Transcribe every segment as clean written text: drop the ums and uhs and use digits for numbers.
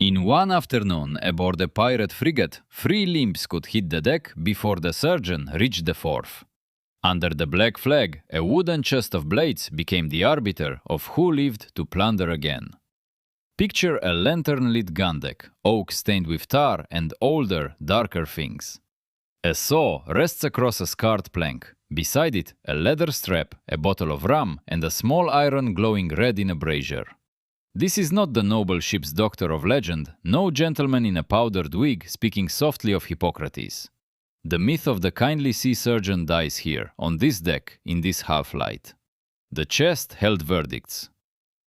In one afternoon, aboard a pirate frigate, 3 limbs could hit the deck before the surgeon reached the 4th. Under the black flag, a wooden chest of blades became the arbiter of who lived to plunder again. Picture a lantern-lit gundeck, oak stained with tar and older, darker things. A saw rests across a scarred plank. Beside it, a leather strap, a bottle of rum, and a small iron glowing red in a brazier. This is not the noble ship's doctor of legend, no gentleman in a powdered wig speaking softly of Hippocrates. The myth of the kindly sea surgeon dies here, on this deck, in this half-light. The chest held verdicts.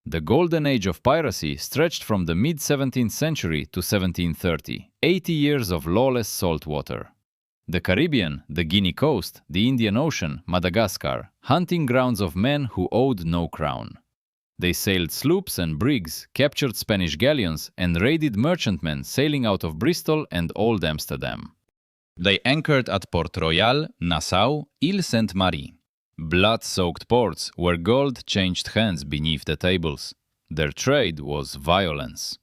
The Golden Age of Piracy stretched from the mid-17th century to 1730, 80 years of lawless salt water. The Caribbean, the Guinea coast, the Indian Ocean, Madagascar, hunting grounds of men who owed no crown. They sailed sloops and brigs, captured Spanish galleons, and raided merchantmen sailing out of Bristol and Old Amsterdam. They anchored at Port Royal, Nassau, Ile Sainte-Marie. Blood-soaked ports where gold changed hands beneath the tables. Their trade was violence.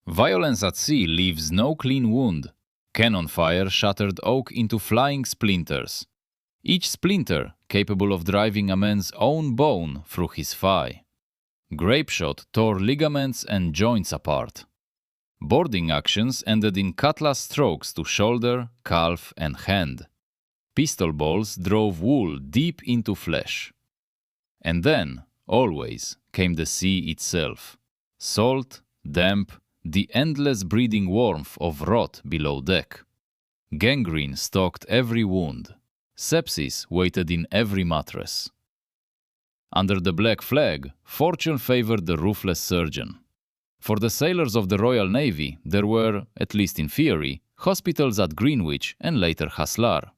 Violence at sea leaves no clean wound. Cannon fire shattered oak into flying splinters. Each splinter capable of driving a man's own bone through his thigh. Grape shot tore ligaments and joints apart. Boarding actions ended in cutlass strokes to shoulder, calf, and hand. Pistol balls drove wool deep into flesh. And then, always, came the sea itself. Salt, damp, the endless breeding warmth of rot below deck. Gangrene stalked every wound. Sepsis waited in every mattress. Under the black flag, fortune favored the ruthless surgeon. For the sailors of the Royal Navy, there were, at least in theory, hospitals at Greenwich and later Haslar.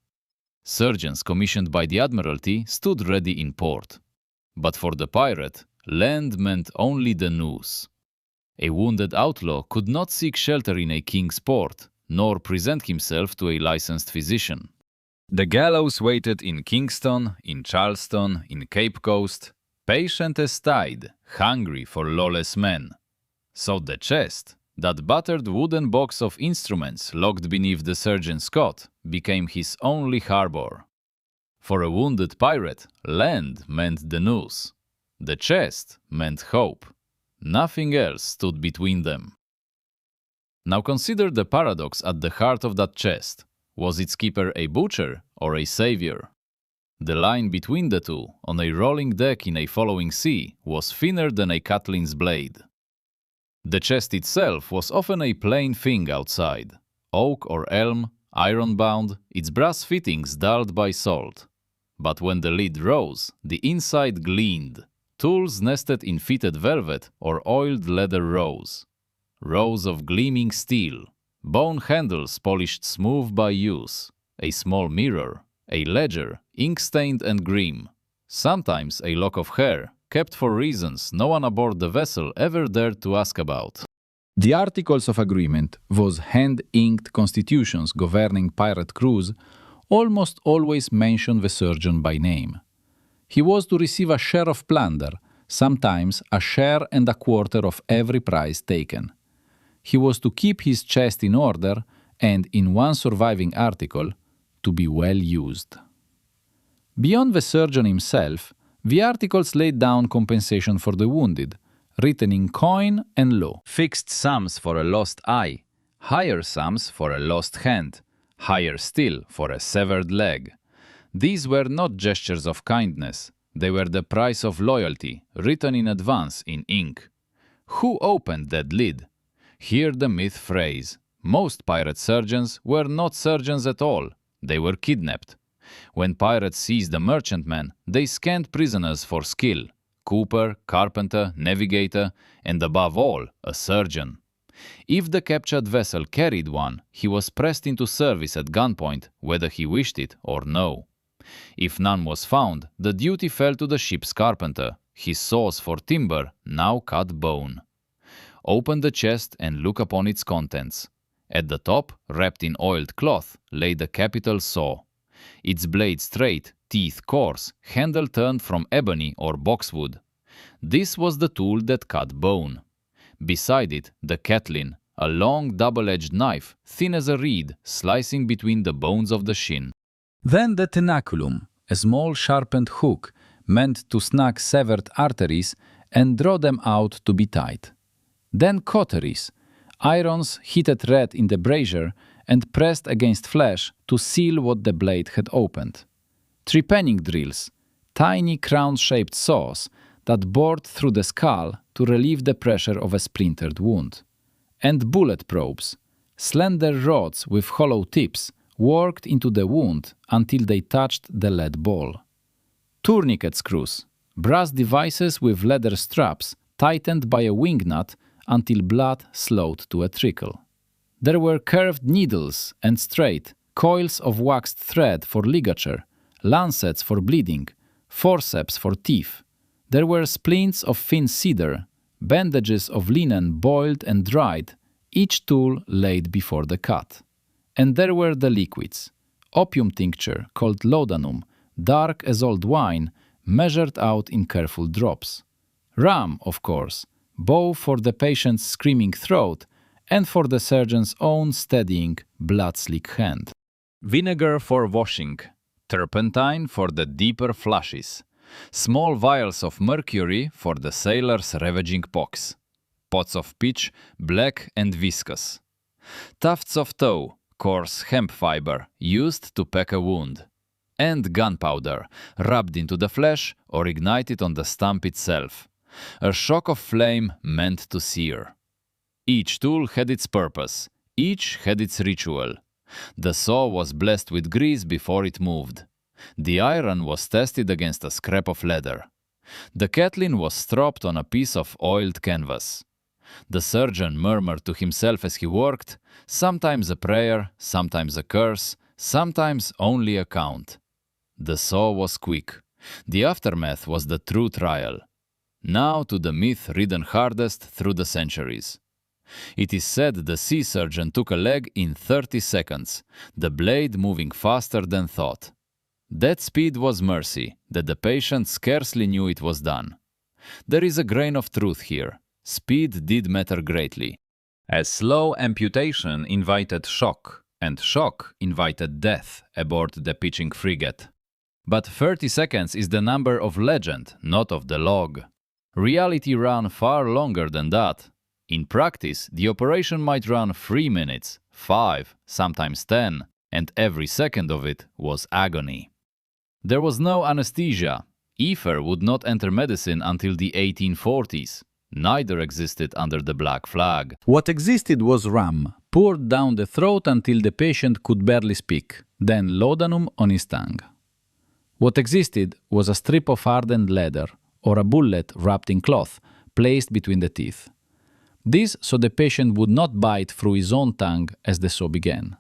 Surgeons commissioned by the Admiralty stood ready in port. But for the pirate, land meant only the Noose. A wounded outlaw could not seek shelter in a king's port, nor present himself to a licensed physician. The gallows waited in Kingston, in Charleston, in Cape Coast, patient as tide, hungry for lawless men. So the chest, that battered wooden box of instruments locked beneath the surgeon's cot, became his only harbor. For a wounded pirate, land meant the Noose. The chest meant hope. Nothing else stood between them. Now consider the paradox at the heart of that chest. Was its keeper a butcher or a savior? The line between the two, on a rolling deck in a following sea, was thinner than a Catlin's blade. The chest itself was often a plain thing outside. Oak or elm, iron-bound, its brass fittings dulled by salt. But when the lid rose, the inside gleamed. Tools nested in fitted velvet or oiled leather rows. Rows of gleaming steel. Bone handles polished smooth by use, a small mirror, a ledger, ink-stained and grim, sometimes a lock of hair, kept for reasons no one aboard the vessel ever dared to ask about. The Articles of Agreement, those hand-inked constitutions governing pirate crews, almost always mention the surgeon by name. He was to receive a share of plunder, sometimes a share and a quarter of every prize taken. He was to keep his chest in order and, in one surviving article, to be well used. Beyond the surgeon himself, the articles laid down compensation for the wounded, written in coin and law. Fixed sums for a lost eye, higher sums for a lost hand, higher still for a severed leg. These were not gestures of kindness, they were the price of loyalty, written in advance in ink. Who opened that lid? Hear the myth phrase. Most pirate surgeons were not surgeons at all. They were kidnapped. When pirates seized a merchantman, they scanned prisoners for skill. Cooper, carpenter, navigator, and above all, a surgeon. If the captured vessel carried one, he was pressed into service at gunpoint, whether he wished it or no. If none was found, the duty fell to the ship's carpenter. His saws for timber now cut bone. Open the chest and look upon its contents. At the top, wrapped in oiled cloth, lay the capital saw. Its blade straight, teeth coarse, handle turned from ebony or boxwood. This was the tool that cut bone. Beside it, the Catlin, a long double-edged knife, thin as a reed, slicing between the bones of the shin. Then the Tenaculum, a small sharpened hook meant to snag severed arteries and draw them out to be tied. Then cauteries, irons heated red in the brazier and pressed against flesh to seal what the blade had opened. Trepanning drills, tiny crown-shaped saws that bored through the skull to relieve the pressure of a splintered wound. And bullet probes, slender rods with hollow tips, worked into the wound until they touched the lead ball. Tourniquet screws, brass devices with leather straps tightened by a wing nut until blood slowed to a trickle. There were curved needles and straight, coils of waxed thread for ligature, lancets for bleeding, forceps for teeth. There were splints of thin cedar, bandages of linen boiled and dried, each tool laid before the cut. And there were the liquids, opium tincture called Laudanum, dark as old wine, measured out in careful drops. Rum, of course, both for the patient's screaming throat and for the surgeon's own steadying, blood-slick hand. Vinegar for washing, turpentine for the deeper flushes, small vials of mercury for the sailor's ravaging pox, pots of pitch, black and viscous, tufts of tow, coarse hemp fiber, used to pack a wound, and gunpowder, rubbed into the flesh or ignited on the stump itself, a shock of flame meant to sear. Each tool had its purpose, each had its ritual. The saw was blessed with grease before it moved. The iron was tested against a scrap of leather. The Catlin was stropped on a piece of oiled canvas. The surgeon murmured to himself as he worked, sometimes a prayer, sometimes a curse, sometimes only a count. The saw was quick. The aftermath was the true trial. Now to the myth ridden hardest through the centuries. It is said the sea surgeon took a leg in 30 seconds, the blade moving faster than thought. That speed was mercy, that the patient scarcely knew it was done. There is a grain of truth here. Speed did matter greatly. A slow amputation invited shock, and shock invited death aboard the pitching frigate. But 30 seconds is the number of legend, not of the log. Reality ran far longer than that. In practice, the operation might run 3 minutes, 5, sometimes 10, and every second of it was agony. There was no anesthesia. Ether would not enter medicine until the 1840s. Neither existed under the Black Flag. What existed was rum, poured down the throat until the patient could barely speak, then laudanum on his tongue. What existed was a strip of hardened leather, or a bullet wrapped in cloth, placed between the teeth. This so the patient would not bite through his own tongue as the saw began.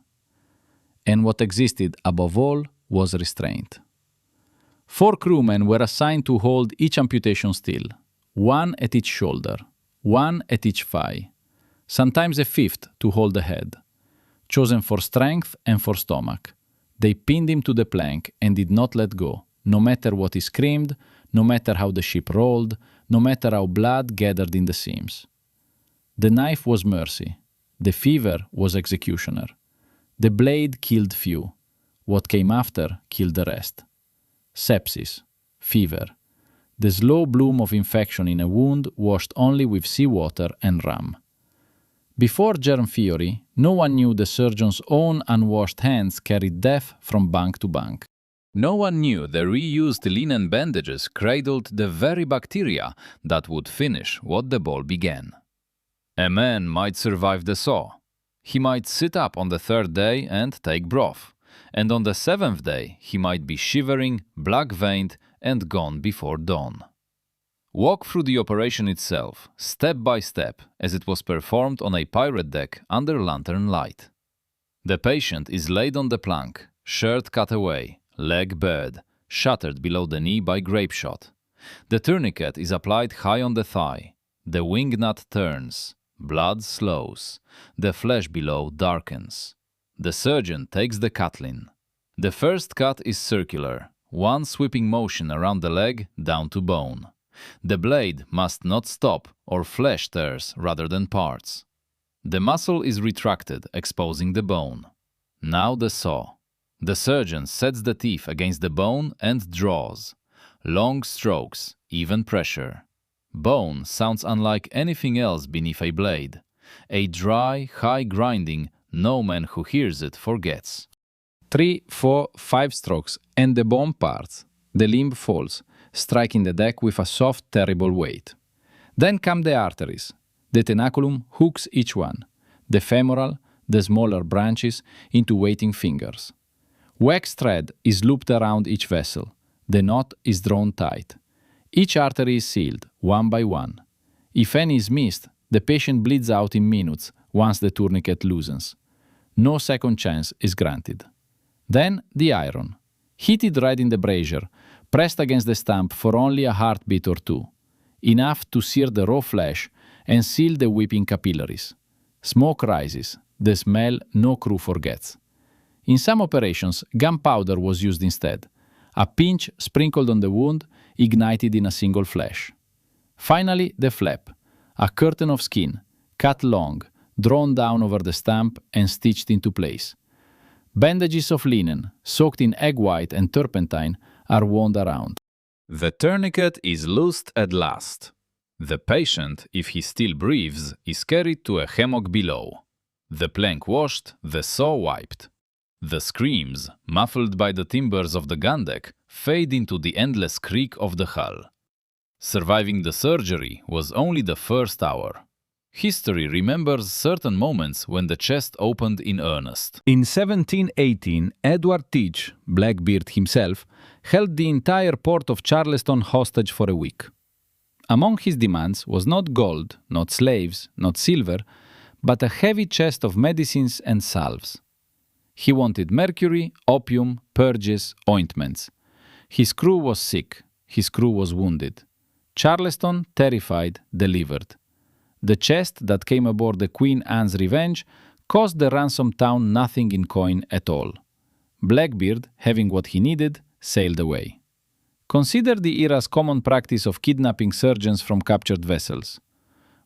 And what existed above all was restraint. 4 crewmen were assigned to hold each amputation still, 1 at each shoulder, 1 at each thigh, sometimes a 5th to hold the head, chosen for strength and for stomach. They pinned him to the plank and did not let go, no matter what he screamed, no matter how the ship rolled, no matter how blood gathered in the seams. The knife was mercy. The fever was executioner. The blade killed few. What came after killed the rest. Sepsis, fever, the slow bloom of infection in a wound washed only with seawater and rum. Before germ theory, no one knew the surgeon's own unwashed hands carried death from bank to bank. No one knew the reused linen bandages cradled the very bacteria that would finish what the ball began. A man might survive the saw. He might sit up on the 3rd day and take broth, and on the 7th day he might be shivering, black-veined, and gone before dawn. Walk through the operation itself, step by step, as it was performed on a pirate deck under lantern light. The patient is laid on the plank, shirt cut away, leg bared, shattered below the knee by grape shot. The tourniquet is applied high on the thigh. The wing nut turns. Blood slows. The flesh below darkens. The surgeon takes the Catlin. The first cut is circular, one sweeping motion around the leg down to bone. The blade must not stop or flesh tears rather than parts. The muscle is retracted, exposing the bone. Now the saw. The surgeon sets the teeth against the bone and draws. Long strokes, even pressure. Bone sounds unlike anything else beneath a blade. A dry, high grinding no man who hears it forgets. 3, 4, 5 strokes, and the bone parts. The limb falls, striking the deck with a soft, terrible weight. Then come the arteries. The tenaculum hooks each one. The femoral, the smaller branches, into waiting fingers. Wax thread is looped around each vessel. The knot is drawn tight. Each artery is sealed, one by one. If any is missed, the patient bleeds out in minutes once the tourniquet loosens. No second chance is granted. Then the iron. Heated red in the brazier, pressed against the stump for only a heartbeat or two. Enough to sear the raw flesh and seal the weeping capillaries. Smoke rises, the smell no crew forgets. In some operations, gunpowder was used instead. A pinch sprinkled on the wound, ignited in a single flash. Finally, the flap, a curtain of skin, cut long, drawn down over the stump and stitched into place. Bandages of linen, soaked in egg white and turpentine, are wound around. The tourniquet is loosed at last. The patient, if he still breathes, is carried to a hammock below. The plank washed, the saw wiped. The screams, muffled by the timbers of the gundeck, fade into the endless creak of the hull. Surviving the surgery was only the first hour. History remembers certain moments when the chest opened in earnest. In 1718, Edward Teach, Blackbeard himself, held the entire port of Charleston hostage for a week. Among his demands was not gold, not slaves, not silver, but a heavy chest of medicines and salves. He wanted mercury, opium, purges, ointments. His crew was sick. His crew was wounded. Charleston, terrified, delivered. The chest that came aboard the Queen Anne's Revenge cost the ransom town nothing in coin at all. Blackbeard, having what he needed, sailed away. Consider the era's common practice of kidnapping surgeons from captured vessels.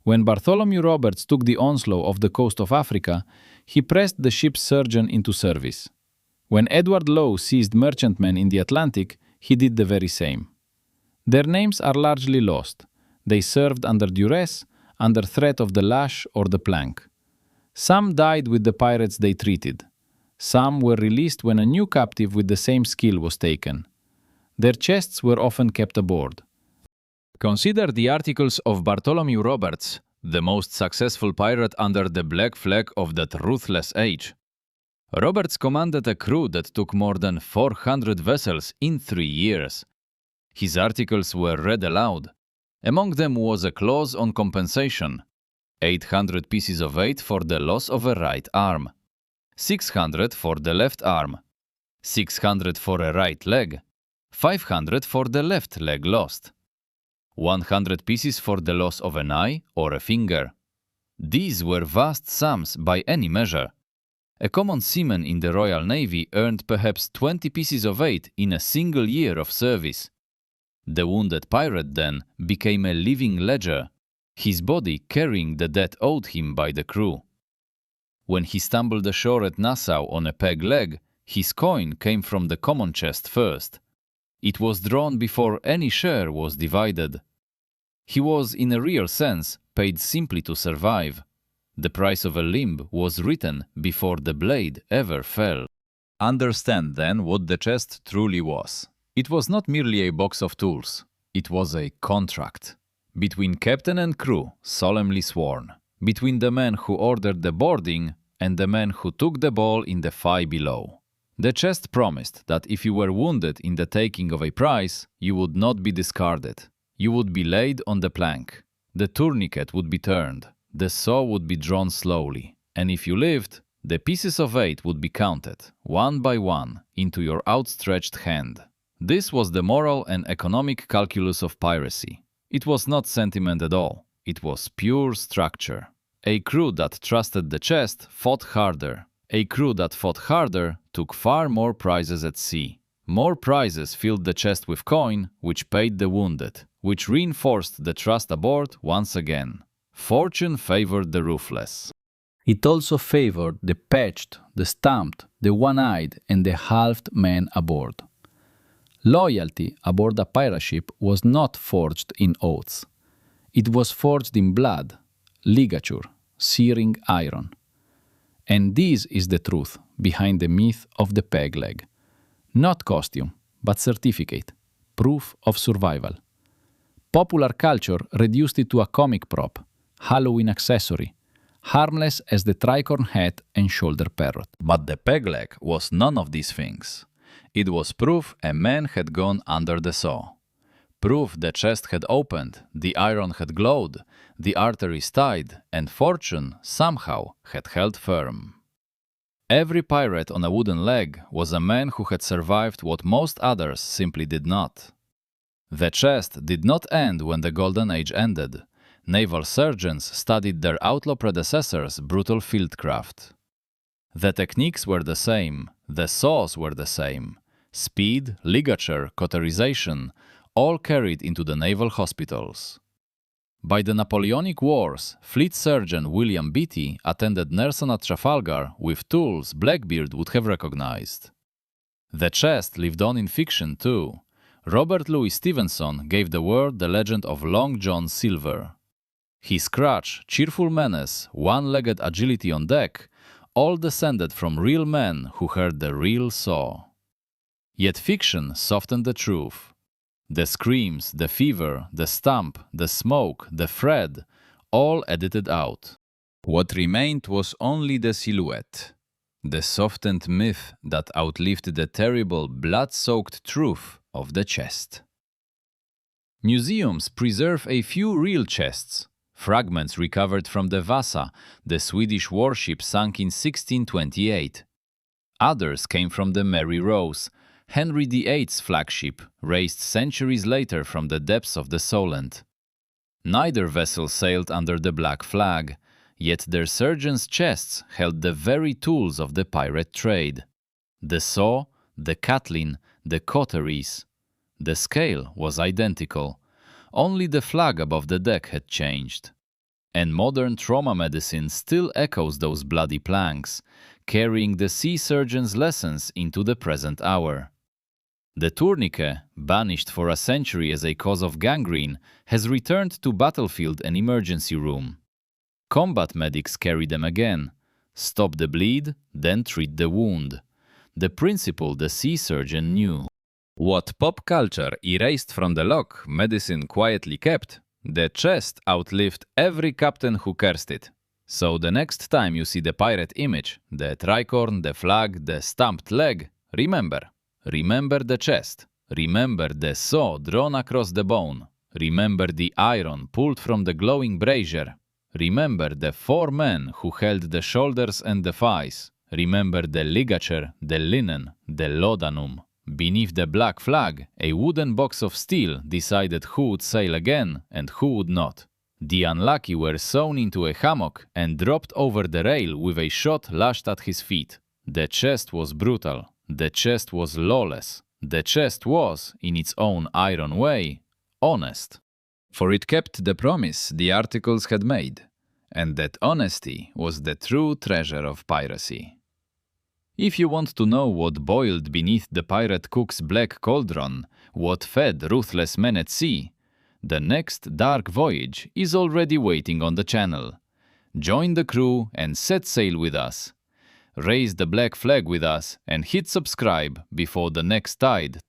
When Bartholomew Roberts took the Onslow off the coast of Africa, he pressed the ship's surgeon into service. When Edward Lowe seized merchantmen in the Atlantic, he did the very same. Their names are largely lost. They served under duress, under threat of the lash or the plank. Some died with the pirates they treated. Some were released when a new captive with the same skill was taken. Their chests were often kept aboard. Consider the articles of Bartholomew Roberts, the most successful pirate under the black flag of that ruthless age. Roberts commanded a crew that took more than 400 vessels in 3 years. His articles were read aloud. Among them was a clause on compensation: 800 pieces of weight for the loss of a right arm, 600 for the left arm, 600 for a right leg, 500 for the left leg lost, 100 pieces for the loss of an eye or a finger. These were vast sums by any measure. A common seaman in the Royal Navy earned perhaps 20 pieces of weight in a single year of service. The wounded pirate, then, became a living ledger, his body carrying the debt owed him by the crew. When he stumbled ashore at Nassau on a peg leg, his coin came from the common chest first. It was drawn before any share was divided. He was, in a real sense, paid simply to survive. The price of a limb was written before the blade ever fell. Understand, then, what the chest truly was. It was not merely a box of tools. It was a contract. Between captain and crew, solemnly sworn. Between the man who ordered the boarding and the man who took the ball in the fy below. The chest promised that if you were wounded in the taking of a prize, you would not be discarded. You would be laid on the plank. The tourniquet would be turned. The saw would be drawn slowly. And if you lived, the pieces of weight would be counted, one by one, into your outstretched hand. This was the moral and economic calculus of piracy. It was not sentiment at all. It was pure structure. A crew that trusted the chest fought harder. A crew that fought harder took far more prizes at sea. more prizes filled the chest with coin, which paid the wounded, which reinforced the trust aboard once again. Fortune favored the ruthless. It also favored the patched, the stumped, the one-eyed, and the halved men aboard. Loyalty aboard a pirate ship was not forged in oaths. It was forged in blood, ligature, searing iron. And this is the truth behind the myth of the peg leg. Not costume, but certificate, proof of survival. Popular culture reduced it to a comic prop, Halloween accessory, harmless as the tricorn hat and shoulder parrot. But the peg leg was none of these things. It was proof a man had gone under the saw. Proof the chest had opened, the iron had glowed, the arteries tied, and fortune, somehow, had held firm. Every pirate on a wooden leg was a man who had survived what most others simply did not. The chest did not end when the Golden Age ended. Naval surgeons studied their outlaw predecessors' brutal fieldcraft. The techniques were the same, the saws were the same. Speed, ligature, cauterization, all carried into the naval hospitals. By the Napoleonic Wars, fleet surgeon William Beatty attended Nelson at Trafalgar with tools Blackbeard would have recognized. The chest lived on in fiction too. Robert Louis Stevenson gave the world the legend of Long John Silver. His crutch, cheerful menace, one-legged agility on deck, all descended from real men who heard the real saw. Yet fiction softened the truth. The screams, the fever, the stump, the smoke, the thread, all edited out. What remained was only the silhouette, the softened myth that outlived the terrible blood-soaked truth of the chest. Museums preserve a few real chests, fragments recovered from the Vasa, the Swedish warship sunk in 1628. Others came from the Mary Rose, Henry VIII's flagship, raised centuries later from the depths of the Solent. Neither vessel sailed under the black flag, yet their surgeons' chests held the very tools of the pirate trade. The saw, the Catlin, the Cauteries. The scale was identical. Only the flag above the deck had changed. And modern trauma medicine still echoes those bloody planks, carrying the sea surgeon's lessons into the present hour. The Tourniquet, banished for a century as a cause of gangrene, has returned to battlefield and emergency room. Combat medics carry them again. Stop the bleed, then treat the wound. The principle the sea surgeon knew. What pop culture erased from the log, medicine quietly kept. The chest outlived every captain who cursed it. So the next time you see the pirate image, the tricorn, the flag, the stamped leg, remember the chest. Remember the saw drawn across the bone. Remember the iron pulled from the glowing brazier. Remember the 4 men who held the shoulders and the thighs. Remember the ligature, the linen, the laudanum. Beneath the black flag, a wooden box of steel decided who would sail again and who would not. The unlucky were sewn into a hammock and dropped over the rail with a shot lashed at his feet. The chest was brutal. The chest was lawless. The chest was, in its own iron way, honest. For it kept the promise the articles had made, and that honesty was the true treasure of piracy. If you want to know what boiled beneath the pirate cook's black cauldron, what fed ruthless men at sea, the next dark voyage is already waiting on the channel. Join the crew and set sail with us. Raise the black flag with us and hit subscribe before the next tide turns.